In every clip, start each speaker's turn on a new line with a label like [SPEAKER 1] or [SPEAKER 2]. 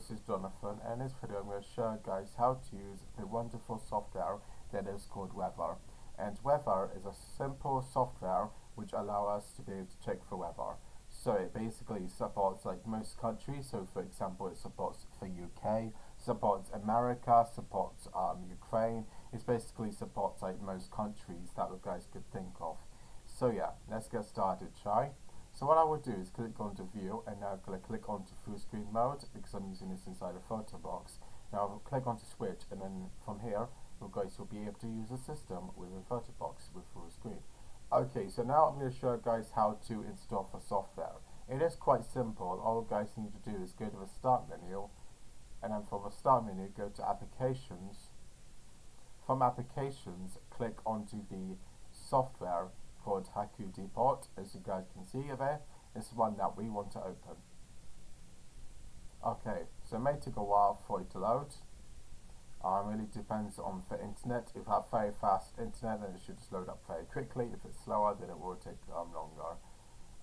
[SPEAKER 1] this is Jonathan, and in this video I'm going to show you guys how to use the wonderful software that is called Weather. And Weather is a simple software which allows us to be able to check for weather. So it basically supports like most countries. So for example, it supports the UK, supports America, supports Ukraine. It basically supports like most countries that you guys could think of. So yeah, let's get started, shall we? So what I will do is click onto view, and now I'm going to click onto full screen mode because I'm using this inside a photo box. Now I'll click onto switch, and then from here you guys will be able to use the system with a photo box with full screen. Okay, so now I'm going to show you guys how to install the software. It is quite simple. All you guys need to do is go to the start menu, and then from the start menu go to applications. From applications, click onto the software called Haiku Depot. As you guys can see there, it's one that we want to open. Okay, so it may take a while for it to load. Really depends on the internet. If you have very fast internet, then it should just load up very quickly. If it's slower, then it will take longer.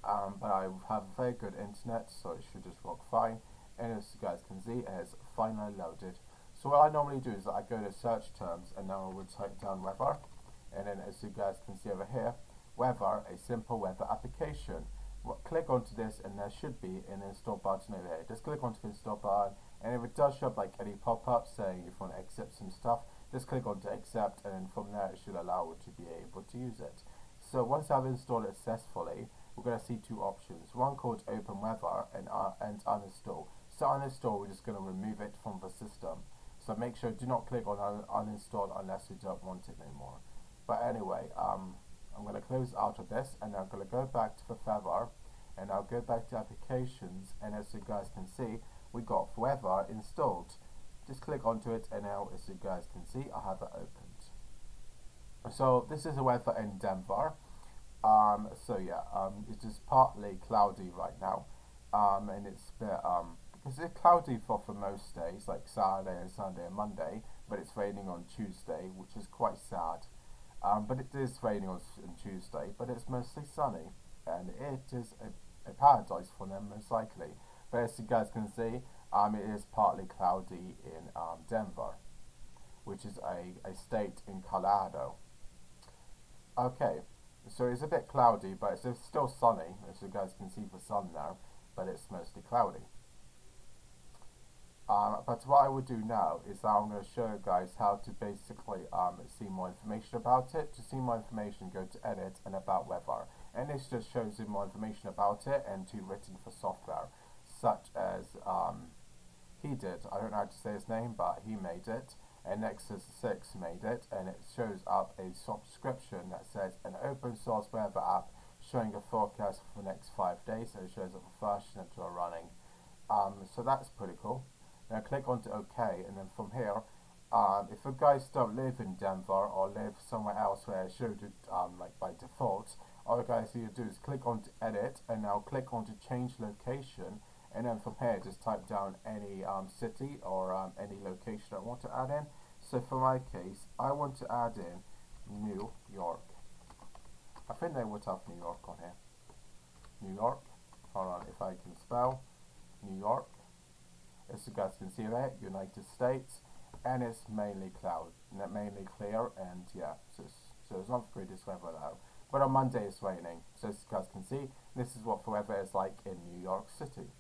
[SPEAKER 1] But I have very good internet, so it should just work fine. And as you guys can see, it has finally loaded. So what I normally do is I go to search terms, and now I would type down weather, and then as you guys can see over here, weather, a simple weather application. Click onto this, and there should be an install button over here. Just click onto the install button, and if it does show up like any pop-up saying if you want to accept some stuff, just click onto accept, and then from there it should allow you to be able to use it. So once I've installed it successfully, we're going to see two options, one called open weather and uninstall. So uninstall, we're just going to remove it from the system. So make sure do not click on uninstall unless you don't want it anymore. But anyway, I'm going to close out of this, and I'm going to go back to the Weather, and I'll go back to applications, and as you guys can see, we got Weather installed. Just click onto it, and now as you guys can see, I have it opened. So this is the weather in Denver. So yeah, it is partly cloudy right now, and it's a bit it's cloudy for most days, like Saturday and Sunday and Monday, but it's raining on Tuesday, which is quite sad. But it is raining on Tuesday, but it's mostly sunny, and it is a paradise for them most likely. But as you guys can see, it is partly cloudy in Denver, which is a state in Colorado. Okay, so it's a bit cloudy, but it's still sunny, as you guys can see the sun there, but it's mostly cloudy. But what I will do now is that I'm going to show you guys how to basically see more information about it. To see more information, go to edit and about weather, and this just shows you more information about it and to written for software, such as he did. I don't know how to say his name, but he made it, and Nexus 6 made it, and it shows up a subscription that says an open source weather app showing a forecast for the next 5 days, and it shows up the version that you're running. So that's pretty cool. Now click onto OK, and then from here, if you guys don't live in Denver or live somewhere else where I showed it like by default, all you guys need to do is click onto edit, and now click onto change location, and then from here just type down any city or any location I want to add in. So for my case, I want to add in New York. I think they would have New York on here. New York. Hold on, if I can spell New York. As you guys can see there, United States, and it's mainly mainly clear, and yeah, so it's not the greatest weather now. But on Monday it's raining, so as you guys can see, this is what the weather is like in New York City.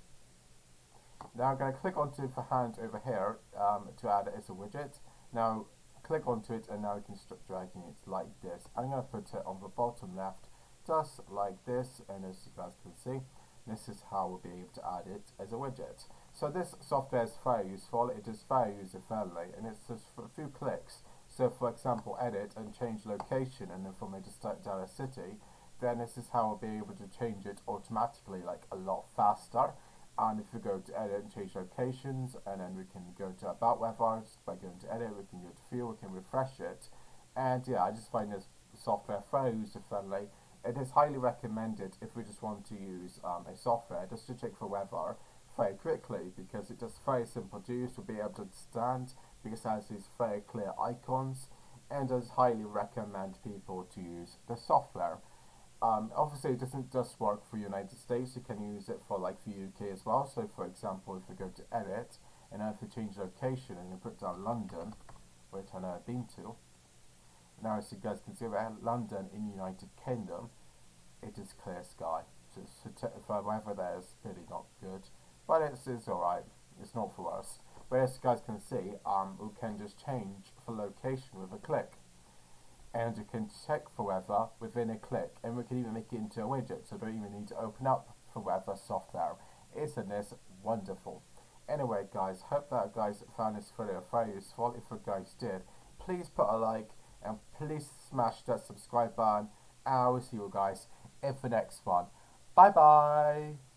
[SPEAKER 1] Now I'm going to click onto the hand over here to add it as a widget. Now click onto it, and now you can start dragging it like this. I'm going to put it on the bottom left, just like this, and as you guys can see, this is how we'll be able to add it as a widget. So this software is very useful, it is very user friendly, and it's just for a few clicks. So for example, edit and change location, and then from there just type down a city, then this is how we'll be able to change it automatically, like a lot faster. And if we go to edit and change locations, and then we can go to about weather, just by going to edit, we can go to view, we can refresh it. And yeah, I just find this software very user friendly. It is highly recommended if we just want to use a software just to check for weather very quickly, because it's just very simple to use, to be able to understand, because it has these very clear icons, and I highly recommend people to use the software. Obviously it doesn't just work for United States, you can use it for like the UK as well. So for example, if we go to edit And now if you change location and you put down London, which I know I've been to, now as you guys can see around London in United Kingdom, it is clear sky. So for weather there is really not good, but it's alright. It's not for us. But as you guys can see, we can just change for location with a click. And you can check for weather within a click, and we can even make it into a widget, so you don't even need to open up for weather software. Isn't this wonderful? Anyway guys, hope that guys found this video very useful. If you guys did, please put a like and please smash that subscribe button, and I will see you guys in the next one. Bye bye!